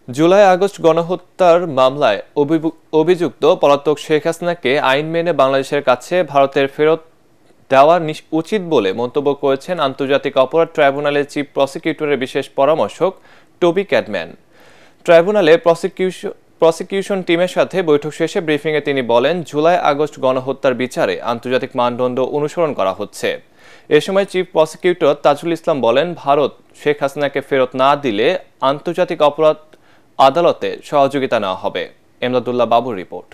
July August গণহত্যার মামলায় অভিযুক্ত পলাতক শেখ হাসিনাকে আইন মেনে বাংলাদেশের কাছে ভারতের ফেরত দেওয়া উচিত বলে মন্তব্য করেছেন আন্তর্জাতিক অপরাধ ট্রাইব্যুনালের চিফ প্রসিকিউটরের বিশেষ পরামর্শক টবি ক্যাডম্যান। ট্রাইব্যুনালে প্রসিকিউশন টিমের সাথে বৈঠক শেষে ব্রিফিংয়ে তিনি বলেন, জুলাই আগস্ট গণহত্যার বিচারে আন্তর্জাতিক মানদণ্ড অনুসরণ করা হচ্ছে। এ সময় চিফ প্রসিকিউটর তাজুল ইসলাম বলেন, ভারত শেখ হাসিনাকে ফেরত না দিলে আন্তর্জাতিক অপরাধ আদালতে সহযোগিতা নেওয়া হবে। এমদাদুল্লাহ বাবুর রিপোর্ট।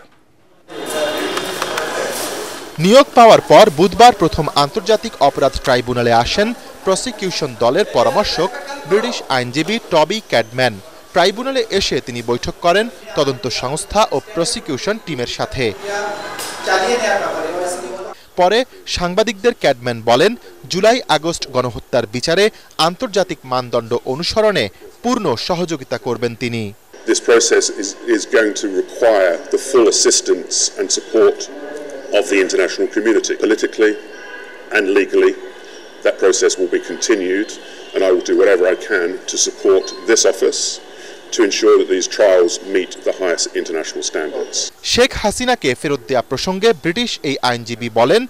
নিয়োগ পাওয়ার পর বুধবার প্রথম আন্তর্জাতিক অপরাধ ট্রাইব্যুনালে আসেন প্রসিকিউশন দলের পরামর্শক ব্রিটিশ আইনজীবী টবি ক্যাডম্যান। ট্রাইব্যুনালে এসে তিনি বৈঠক করেন তদন্ত সংস্থা ও প্রসিকিউশন টিমের সাথে। পরে সাংবাদিকদের ক্যাডম্যান বলেন, জুলাই আগস্ট গণহত্যার বিচারে আন্তর্জাতিক মানদণ্ড অনুসরণে পূর্ণ সহযোগিতা করবেন তিনি। This process is going to require the full assistance and support of the international community. Politically and legally, that process will be continued, and I will do whatever I can to support this office to ensure that these trials meet the highest international standards. Sheikh হাসিনাকে ফেরত দেয়া প্রসঙ্গে British এই আইনজীবী বলেন,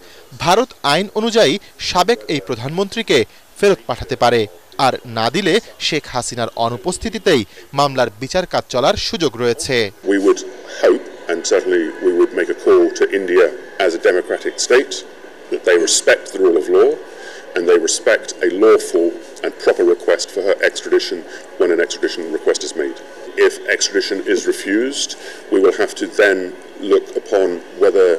ভারত আইন অনুযায়ী সাবেক এই প্রধানমন্ত্রীকে ফেরত পাঠাতে পারে, আর না দিলে শেখ হাসিনার অনুপস্থিতিতেই মামলার বিচার কাজ চলার সুযোগ রয়েছে। We would hope, and certainly we would make a call to India as a democratic state, that they respect the rule of law and they respect a lawful and proper request for her extradition when an extradition request is made. If extradition is refused, we will have to then look upon whether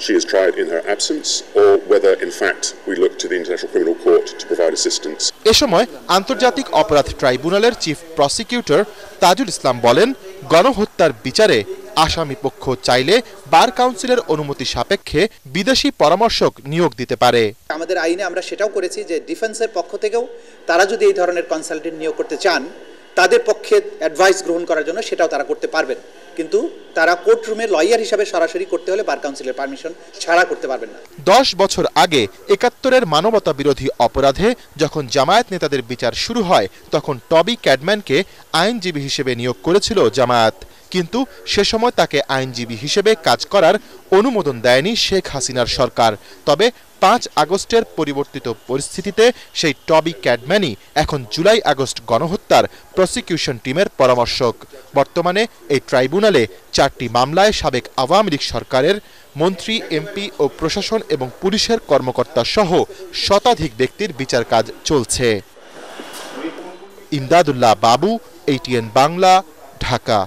she is tried in her absence or whether in fact we look to the International Criminal Court to provide assistance. এ সময় আন্তর্জাতিক অপরাধ ট্রাইব্যুনালের chief prosecutor Tajul Islam বলেন, গণহত্যার বিচারে আসামি পক্ষ চাইলে বার কাউন্সিলের অনুমতি সাপেক্ষে বিদেশি পরামর্শক নিয়োগ দিতে পারে। আমাদের আইনে আমরা সেটাও করেছি যে ডিফেন্সের পক্ষ থেকেও তারা যদি এই ধরনের কনসালটেন্ট নিয়োগ করতে চান, তাদের পক্ষে অ্যাডভাইস গ্রহণ করার জন্য সেটাও তারা করতে পারবেন, কিন্তু তারা কোর্ট রুমে লয়ার হিসাবে সরাসরি করতে হলে বার কাউন্সিলের পারমিশন ছাড়া করতে পারবেন না। 10 বছর আগে ৭১-এর মানবতা বিরোধী অপরাধে যখন জামায়াত নেতাদের বিচার শুরু হয়, তখন টবি ক্যাডম্যানকে আইনজীবী হিসেবে নিয়োগ করেছিল জামায়াত, কিন্তু সে সময় তাকে আইনজীবী হিসেবে কাজ করার অনুমোদন দেয়নি শেখ হাসিনার সরকার। তবে 5 আগস্টের পরিবর্তিত পরিস্থিতিতে সেই টবি ক্যাডম্যানই এখন জুলাই আগস্ট গণহত্যার প্রসিকিউশন টিমের পরামর্শক। বর্তমানে এই ট্রাইব্যুনালে 4টি মামলায় সাবেক আওয়ামী লীগ সরকারের মন্ত্রী, এমপি ও প্রশাসন এবং পুলিশের কর্মকর্তা সহ শতাধিক ব্যক্তির বিচার কাজ চলছে। ইমদাদুল্লাহ বাবু, ATN বাংলা, ঢাকা।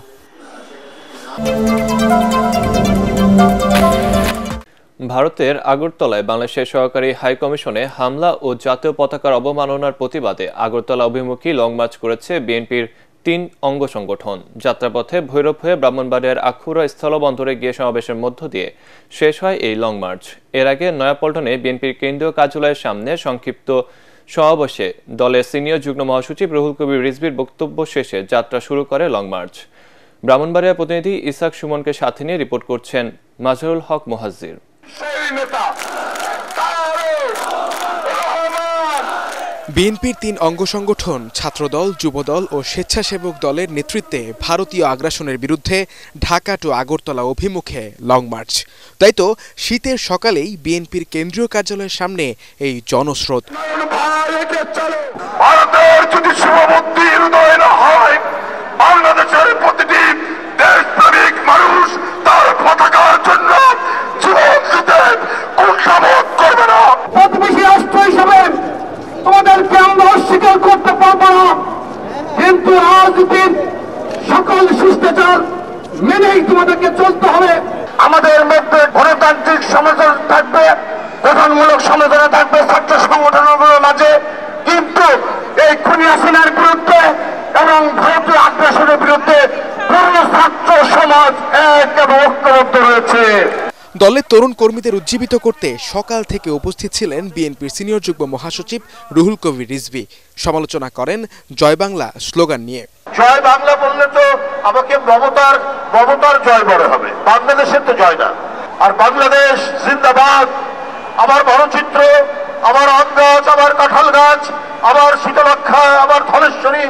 ভারতের আগরতলায় বাংলাদেশের সহকারী হাইকমিশনে হামলা ও জাতীয় পতাকার অবমাননার প্রতিবাদে আগরতলা অভিমুখী লং মার্চ করেছে বিএনপির 3 অঙ্গ সংগঠন। যাত্রাপথে ভৈরব হয়ে ব্রাহ্মণবাড়িয়ার আখুরা স্থলবন্দরে গিয়ে সমাবেশের মধ্য দিয়ে শেষ হয় এই লং মার্চ। এর আগে নয়াপল্টনে বিএনপির কেন্দ্রীয় কার্যালয়ের সামনে সংক্ষিপ্ত সমাবেশে দলের সিনিয়র যুগ্ম মহাসচিব রুহুল কবির রিজভির বক্তব্য শেষে যাত্রা শুরু করে লং মার্চ। ব্রাহ্মণবাড়িয়া প্রতিনিধি ইসাক সুমনকে সাথে নিয়ে রিপোর্ট করছেন মাজহারুল হক মুহাজ্জির। বিএনপির 3 অঙ্গ সংগঠন ছাত্রদল, যুবদল ও স্বেচ্ছাসেবক দলের নেতৃত্বে ভারতীয় আগ্রাসনের বিরুদ্ধে ঢাকা টু আগরতলা অভিমুখে লং মার্চ। তাই তো শীতের সকালেই বিএনপির কেন্দ্রীয় কার্যালয়ের সামনে এই জনস্রোত। ভারতের যদি শুভবুদ্ধি হৃদয় না হয়, বাংলাদেশের প্রতিটি দেশপ্রেমিক মানুষ তার পতাকার জন্য জীবন দিতে কুণ্ঠাবোধ করবে না। প্রতিবেশী রাষ্ট্র হিসেবে তোমাদেরকে আমরা অস্বীকার করতে পারবো না, কিন্তু রাজনীতির সকল শিষ্টাচার মেনেই তোমাদেরকে চলতে হবে। আমাদের মধ্যে গণতান্ত্রিক সমালোচনা থাকবে, গঠনমূলক সমালোচনা থাকবে ছাত্র সংগঠনগুলোর মাঝে, কিন্তু এই খুনি হাসিনার বিরুদ্ধে এবং ভারতীয় আগ্রাসনের বিরুদ্ধে পুরো ছাত্র সমাজ এক এবং ঐক্যবদ্ধ রয়েছে। দলের তরুণ কর্মীদের উজ্জীবিত করতে সকাল থেকে উপস্থিত ছিলেন বিএনপির সিনিয়র যুগ্ম মহাসচিব রুহুল কবির রিজভী। সমালোচনা করেন জয় বাংলা স্লোগান নিয়ে। জয় বাংলা বললে তো আমাকে মমতার জয় বড় হবে, বাংলাদেশের তো জয় না। আর বাংলাদেশ জিন্দাবাদ, আমার মানচিত্র, আমার আম গাছ, আমার কাঁঠাল গাছ, আমার শীতলক্ষা, আমার ধলেশ্বরী।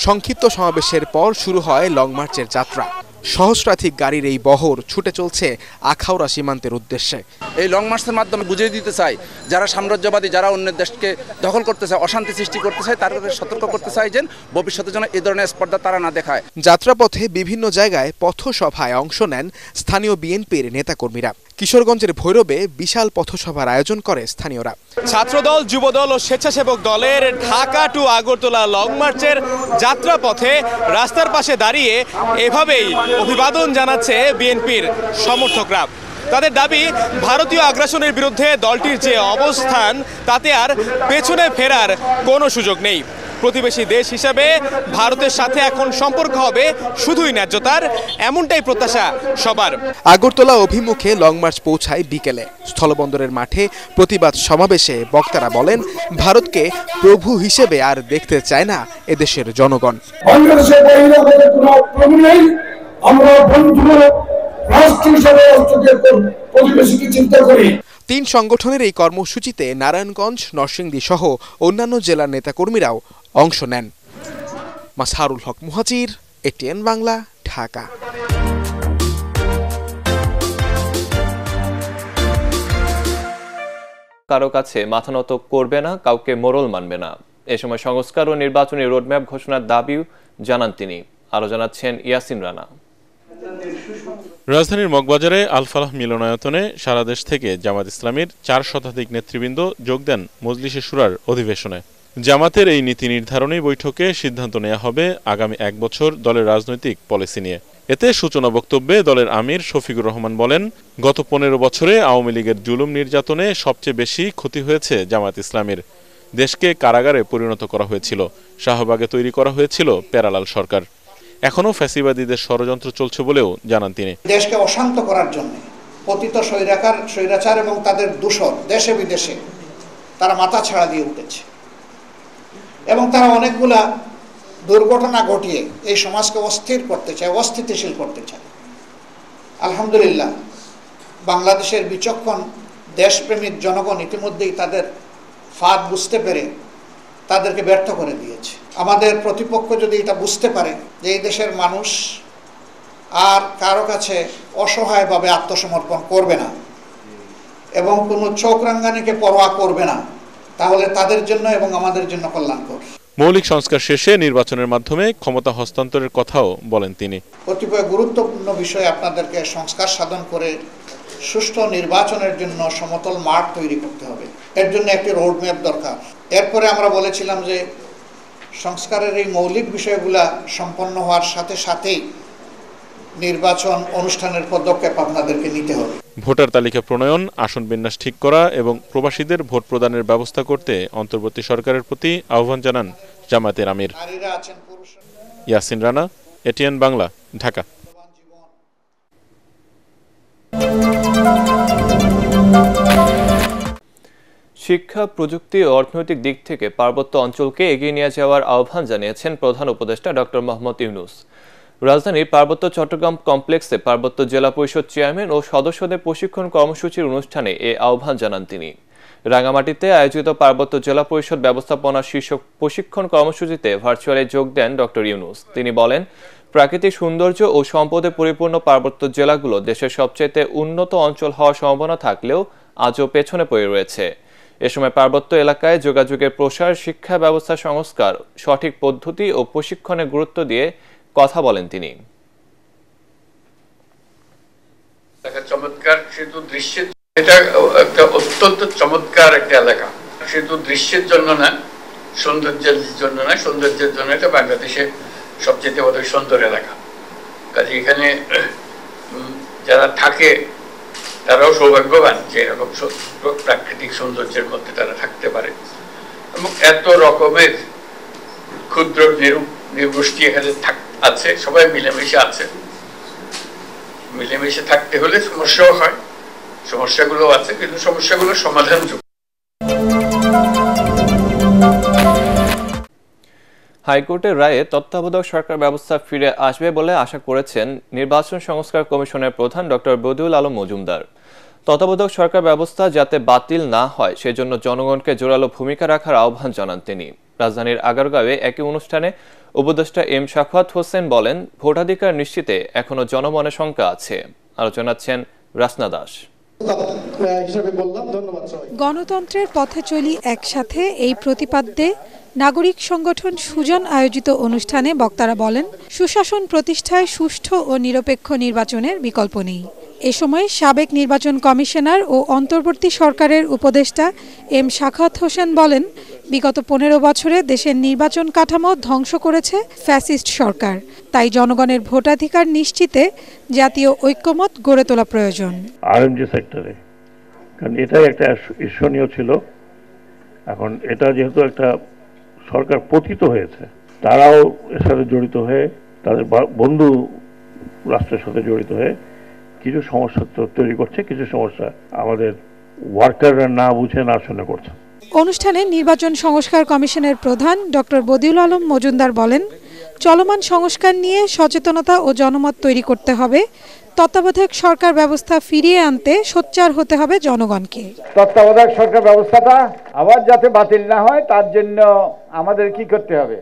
সংক্ষিপ্ত সমাবেশের পর শুরু হয় লং মার্চের যাত্রা। সহস্রাধিক গাড়ির এই বহর ছুটে চলছে আখাউড়া সীমান্তের উদ্দেশ্যে। এই লং মার্চের মাধ্যমে বুঝিয়ে দিতে চাই যারা সাম্রাজ্যবাদী, যারা অন্যের দেশকে দখল করতে চায়, অশান্তি সৃষ্টি করতে চায়, তাদেরকে সতর্ক করতে চাই যে ভবিষ্যতে যেন এই ধরনের স্পর্ধা তারা না দেখায়। যাত্রাপথে বিভিন্ন জায়গায় পথসভায় অংশ নেন স্থানীয় বিএনপির নেতাকর্মীরা। কিশোরগঞ্জের ভৈরবে বিশাল পথসভার আয়োজন করে স্থানীয়রা। ছাত্রদল, যুবদল ও স্বেচ্ছাসেবক দলের ঢাকা টু আগরতলা লং মার্চের যাত্রাপথে রাস্তার পাশে দাঁড়িয়ে এভাবেই অভিবাদন জানাচ্ছে বিএনপির সমর্থকরা। তাদের দাবি, ভারতীয় আগ্রাসনের বিরুদ্ধে দলটির যে অবস্থান তাতে আর পেছনে ফেরার কোনো সুযোগ নেই। প্রতিবেশী দেশ হিসাবে ভারতের সাথে এখন সম্পর্ক হবে শুধুই ন্যায্যতার, এমনটাই প্রত্যাশা সবার। আগরতলা অভিমুখে লং মার্চ পৌঁছায় বিকেলে। স্থলবন্দরের মাঠে প্রতিবাদ সমাবেশে বক্তারা বলেন, ভারতকে প্রভু হিসেবে আর দেখতে চায় না এদেশের জনগণ। বাংলাদেশের বহিরাগত কোনো প্রভু নেই, আমরা বন্ধু রাষ্ট্র হিসেবে প্রতিবেশীকে চিন্তা করি। 3 সংগঠনের এই কর্মসূচিতে নারায়ণগঞ্জ, নরসিংদী সহ অন্যান্য জেলার নেতাকর্মীরাও অংশ নেন। মাসহারুল হক মুহাজির, এটিএন বাংলা, ঢাকা। কারো কাছে মাথা নত করবে না, কাউকে মোড়ল মানবে না। এ সময় সংস্কার ও নির্বাচনী রোডম্যাপ ঘোষণার দাবিও জানান তিনি। আরো জানাচ্ছেন ইয়াসিন রানা। রাজধানীর মগবাজারে আল ফালাহ মিলনায়তনে সারা দেশ থেকে জামাত ইসলামীর 4 শতাধিক নেতৃবৃন্দ যোগ দেন মজলিসে শুরার অধিবেশনে। জামাতের এই নীতি নির্ধারণী বৈঠকে সিদ্ধান্ত নেওয়া হবে আগামী 1 বছর দলের রাজনৈতিক পলিসি নিয়ে। এতে সূচনা বক্তব্যে দলের আমির শফিকুর রহমান বলেন, গত 15 বছরে আওয়ামী লীগের জুলুম নির্যাতনে সবচেয়ে বেশি ক্ষতি হয়েছে জামাত ইসলামীর। দেশকে কারাগারে পরিণত করা হয়েছিল, শাহবাগে তৈরি করা হয়েছিল প্যারালাল সরকার। এখনো ফ্যাসিবাদীদের ষড়যন্ত্র চলছে বলেও জানান তিনি। দেশকে অশান্ত করার জন্য পতিত স্বৈরাচার এবং তাদের দূষণ দেশে বিদেশে তারা মাথা ছাড়া দিয়ে উঠেছে এবং তারা অনেকগুলা দুর্ঘটনা ঘটিয়ে এই সমাজকে অস্থির করতে চায়, অস্থিতিশীল করতে চায়। আলহামদুলিল্লাহ, বাংলাদেশের বিচক্ষণ দেশপ্রেমিক জনগণ ইতিমধ্যেই তাদের ফাঁদ বুঝতে পেরে তাদেরকে ব্যর্থ করে দিয়েছে। আমাদের প্রতিপক্ষ যদি এটা বুঝতে পারে যে এই দেশের মানুষ আর কারো কাছে অসহায়ভাবে আত্মসমর্পণ করবে না এবং কোনো চোখ রাঙ্গানিকে পরোয়া করবে না, তাহলে তাদের জন্য এবং আমাদের জন্য কল্যাণকর। মৌলিক সংস্কার শেষে নির্বাচনের মাধ্যমে ক্ষমতা হস্তান্তরের কথাও বলেন তিনি। কতিপয় গুরুত্বপূর্ণ বিষয়ে আপনাদেরকে সংস্কার সাধন করে সুষ্ঠু নির্বাচনের জন্য সমতল মাঠ তৈরি করতে হবে। এর জন্য একটি রোডম্যাপ দরকার। এরপরে আমরা বলেছিলাম যে সংস্কারের এই মৌলিক বিষয়গুলা সম্পন্ন হওয়ার সাথে সাথেই নির্বাচন অনুষ্ঠানের পদক্ষেপ আপনাদেরকে নিতে হবে। ভোটার তালিকা প্রণয়ন, আসন বিন্যাস ঠিক করা এবং প্রবাসীদের ভোট প্রদানের ব্যবস্থা করতে অন্তর্বর্তী সরকারের প্রতি আহ্বান জানান জামাতের আমির। ইয়াসিন রানা, এটিএন বাংলা, ঢাকা। শিক্ষা, প্রযুক্তি ও অর্থনৈতিক দিক থেকে পার্বত্য অঞ্চলকে এগিয়ে নিয়ে যাওয়ার আহ্বান জানিয়েছেন প্রধান উপদেষ্টা ডক্টর মোহাম্মদ ইউনূস। রাজধানীর পার্বত্য চট্টগ্রাম কমপ্লেক্সে পার্বত্য জেলা পরিষদ চেয়ারম্যান ও সদস্যদের প্রশিক্ষণ কর্মসূচির অনুষ্ঠানে এ আহ্বান জানান তিনি। রাঙামাটিতে আয়োজিত পার্বত্য জেলা পরিষদ ব্যবস্থাপনা শীর্ষক প্রশিক্ষণ কর্মসূচিতে ভার্চুয়ালি যোগ দেন ডক্টর ইউনূস। তিনি বলেন, প্রাকৃতিক সৌন্দর্য ও সম্পদে পরিপূর্ণ পার্বত্য জেলাগুলো দেশের সবচেয়ে উন্নত অঞ্চল হওয়ার সম্ভাবনা থাকলেও আজও পেছনে পড়ে রয়েছে। এ সময় পার্বত্য এলাকায় যোগাযোগের প্রসার, শিক্ষা ব্যবস্থা সংস্কার, সঠিক পদ্ধতি ও প্রশিক্ষণে গুরুত্ব দিয়ে কথা বলেন তিনি। চমৎকার সেতু দৃশ্যের, এটা একটা অত্যন্ত চমৎকার একটা এলাকা। সেতু দৃশ্যের জন্য না, সৌন্দর্যের জন্য না, সৌন্দর্যের জন্য এটা বাংলাদেশের সবচেয়ে বড় সুন্দর এলাকা। কাজে এখানে যারা থাকে তারাও সৌভাগ্যবান যে এরকম প্রাকৃতিক সৌন্দর্যের মধ্যে তারা থাকতে পারে এবং এত রকমের ক্ষুদ্র নৃগোষ্ঠী এখানে আছে, সবাই মিলেমিশে আছে। মিলেমিশে থাকতে হলে সমস্যাও হয়, সমস্যাগুলো আছে, কিন্তু সমস্যাগুলো সমাধানযোগ্য। হাইকোর্টের রায়ে তত্ত্বাবধায়ক সরকার ব্যবস্থা ফিরে আসবে বলে আশা করেছেন নির্বাচন সংস্কার কমিশনের প্রধান ডক্টর বদিউল আলম মজুমদার। তত্ত্বাবধায়ক সরকার ব্যবস্থা যাতে বাতিল না হয় সেজন্য জনগণকে জোরালো ভূমিকা রাখার আহ্বান জানান তিনি। রাজধানীর আগারগাঁওয়ে একই অনুষ্ঠানে উপদেষ্টা এম শাখাওয়াত হোসেন বলেন, ভোটাধিকার নিশ্চিতে এখনো জনমনে শঙ্কা আছে। আলোচনা আছেন রাসনা দাস। গণতন্ত্রের পথে চলি একসাথে এই প্রতিপাদ্যে নাগরিক সংগঠন সুজন আয়োজিত অনুষ্ঠানে বক্তারা বলেন, সুশাসন প্রতিষ্ঠায় সুষ্ঠু ও নিরপেক্ষ নির্বাচনের বিকল্প নেই। এ সময় সাবেক নির্বাচন কমিশনার ও অন্তর্বর্তী সরকারের উপদেষ্টা এম শাখাওয়াত হোসেন বলেন, বিগত 15 বছরে দেশের নির্বাচন কাঠামো ধ্বংস করেছে ফ্যাসিস্ট সরকার। তাই জনগণের ভোটাধিকার নিশ্চিতে জাতীয় ঐক্যমত গড়ে তোলা প্রয়োজন। আরএমজি সেক্টরে, কারণ এটাই একটা ঈর্ষণীয় ছিল। এখন এটা যেহেতু একটা সরকার পতিত হয়েছে, তারাও এর সাথে জড়িত হয়ে, তাদের বন্ধু রাষ্ট্রের সাথে জড়িত হয়ে কিছু সমস্যা তৈরি করছে, কিছু সমস্যা আমাদের ওয়ার্কাররা না বুঝে না শুনে করছে। অনুষ্ঠানে নির্বাচন সংস্কার কমিশনের প্রধান ডক্টর বদিউল আলম মজুমদার বলেন, চলমান সংস্কার নিয়ে সচেতনতা ও জনমত তৈরি করতে হবে। তত্ত্বাবধায়ক সরকার ব্যবস্থা ফিরিয়ে আনতে সোচ্চার হতে হবে জনগণকে। তত্ত্বাবধায়ক সরকার ব্যবস্থাটা আবার যাতে বাতিল না হয় তার জন্য আমাদের কি করতে হবে?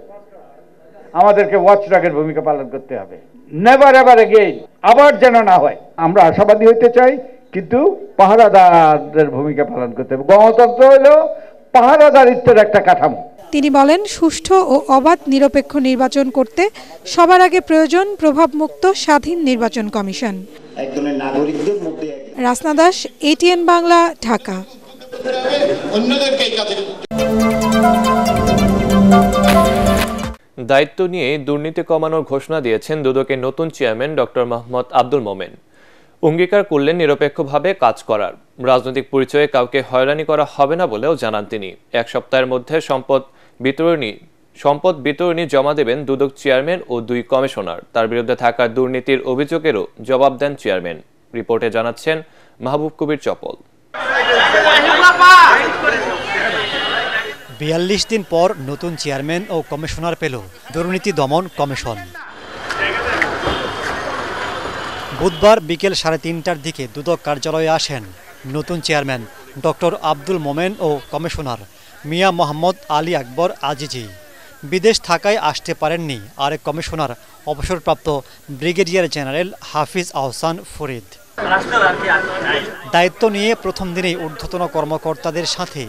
আমাদেরকে ওয়াচডগের ভূমিকা পালন করতে হবে। নেভার এভার এগেইন, আবার যেন না হয়। আমরা আশাবাদী হইতে চাই, কিন্তু পাহারাদারদের ভূমিকা পালন করতে হবে। গণতন্ত্র হলো পাহারাদারিত্বের একটা কাঠামো। তিনি বলেন, সুষ্ঠু ও অবাধ নিরপেক্ষ নির্বাচন করতে সবার আগে প্রয়োজন প্রভাবমুক্ত স্বাধীন নির্বাচন কমিশন। একজনের নাগরিকদের মধ্যে রাসনা দাস, এটিএন বাংলা, ঢাকা। দায়িত্ব নিয়ে দুর্নীতি কমানোর ঘোষণা দিয়েছেন দুদকের নতুন চেয়ারম্যান ডক্টর মোহাম্মদ আব্দুল মোমেন। অঙ্গীকার করলেন নিরপেক্ষভাবে কাজ করার। রাজনৈতিক পরিচয়ে কাউকে হয়রানি করা হবে না বলেও জানান তিনি। 1 সপ্তাহের মধ্যে সম্পদ বিতরণী জমা দেবেন দুদক চেয়ারম্যান ও 2 কমিশনার। তার বিরুদ্ধে থাকা দুর্নীতির অভিযোগেরও জবাব দেন চেয়ারম্যান। রিপোর্টে জানাচ্ছেন মাহবুব কবির চপল। 42 দিন পর নতুন চেয়ারম্যান ও কমিশনার পেল দুর্নীতি দমন কমিশন। বুধবার বিকেল 3:30টার দিকে দুদক কার্যালয়ে আসেন নতুন চেয়ারম্যান ডক্টর আব্দুল মোমেন ও কমিশনার মিয়া মোহাম্মদ আলী আকবর আজিজি। বিদেশ থাকায় আসতে পারেননি আরেক কমিশনার অবসরপ্রাপ্ত ব্রিগেডিয়ার জেনারেল হাফিজ আহসান ফরিদ। দায়িত্ব নিয়ে প্রথম দিনেই ঊর্ধ্বতন কর্মকর্তাদের সাথে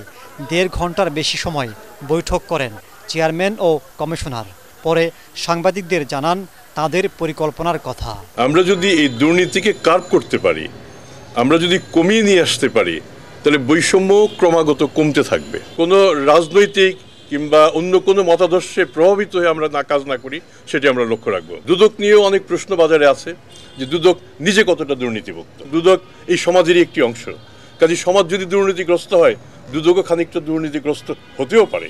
1.5 ঘন্টার বেশি সময় বৈঠক করেন চেয়ারম্যান ও কমিশনার। পরে সাংবাদিকদের জানান তাদের পরিকল্পনার কথা। আমরা যদি এই দুর্নীতিকে কার্ভ করতে পারি, আমরা যদি কমিয়ে নিয়ে আসতে পারি, তাহলে বৈষম্য ক্রমাগত কমতে থাকবে। কোনো রাজনৈতিক কিংবা অন্য কোনো মতাদর্শে প্রভাবিত হয়ে আমরা কাজ না করি, সেটি আমরা লক্ষ্য রাখবো। দুদক নিয়েও অনেক প্রশ্ন বাজারে আছে যে দুদক নিজে কতটা দুর্নীতিমুক্ত। দুদক এই সমাজেরই একটি অংশ। কাজে সমাজ যদি দুর্নীতিগ্রস্ত হয়, দুদকও খানিকটা দুর্নীতিগ্রস্ত হতেও পারে।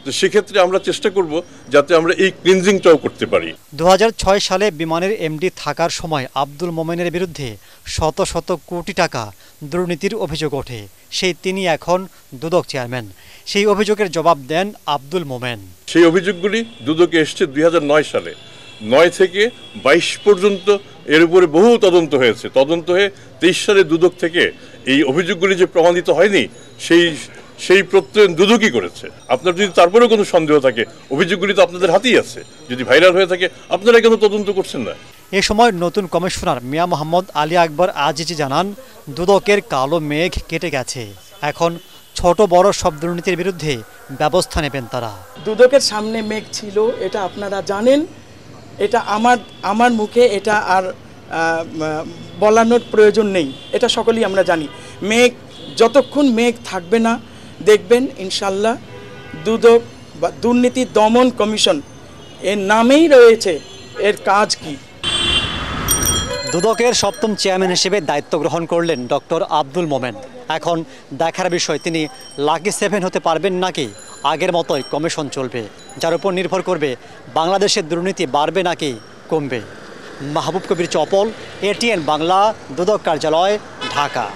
তো সেক্ষেত্রে আমরা চেষ্টা করব যাতে আমরা এই ক্লিনজিংটাও করতে পারি। 2006 সালে বিমানের এমডি থাকার সময় আব্দুল মোমেনের বিরুদ্ধে শত শত কোটি টাকা দুর্নীতির অভিযোগ ওঠে। তিনি এখন দুদক চেয়ারম্যান। সেই অভিযোগের জবাব দেন আব্দুল মোমেন। সেই অভিযোগগুলি দুদকে এসছে 2009 সালে। 9 থেকে 22 পর্যন্ত এর উপরে বহু তদন্ত হয়েছে। তদন্ত হয়ে 23 সালে দুদক থেকে এই অভিযোগগুলি যে প্রমাণিত হয়নি, সেই প্রত্যয়ন দুদকই করেছে। আপনার যদি তারপরেও কোনো সন্দেহ থাকে, অভিযোগগুলি তো আপনাদের হাতেই আছে। যদি ভাইরাল হয়ে থাকে, আপনারা কেন তদন্ত করছেন না? এ সময় নতুন কমিশনার মিয়া মোহাম্মদ আলী আকবর আজিজি জানান, দুদকের কালো মেঘ কেটে গেছে। এখন ছোট বড় সব দুর্নীতির বিরুদ্ধে ব্যবস্থা নেবেন তারা। দুদকের সামনে মেঘ ছিল, এটা আপনারা জানেন। এটা আমার মুখে এটা আর বলানোর প্রয়োজন নেই। এটা সকলেই আমরা জানি। মেঘ যতক্ষণ মেঘ থাকবে না, দেখবেন ইনশাল্লাহ দুদক বা দুর্নীতি দমন কমিশন এর নামেই রয়েছে, এর কাজ কি। দুদকের 7ম চেয়ারম্যান হিসেবে দায়িত্ব গ্রহণ করলেন ডক্টর আব্দুল মোমেন। এখন দেখার বিষয় তিনি লাকি 7 হতে পারবেন নাকি আগের মতোই কমিশন চলবে, যার উপর নির্ভর করবে বাংলাদেশের দুর্নীতি বাড়বে নাকি কমবে। মাহবুব কবির চপল, এটিএন বাংলা, দুদক কার্যালয়, ঢাকা।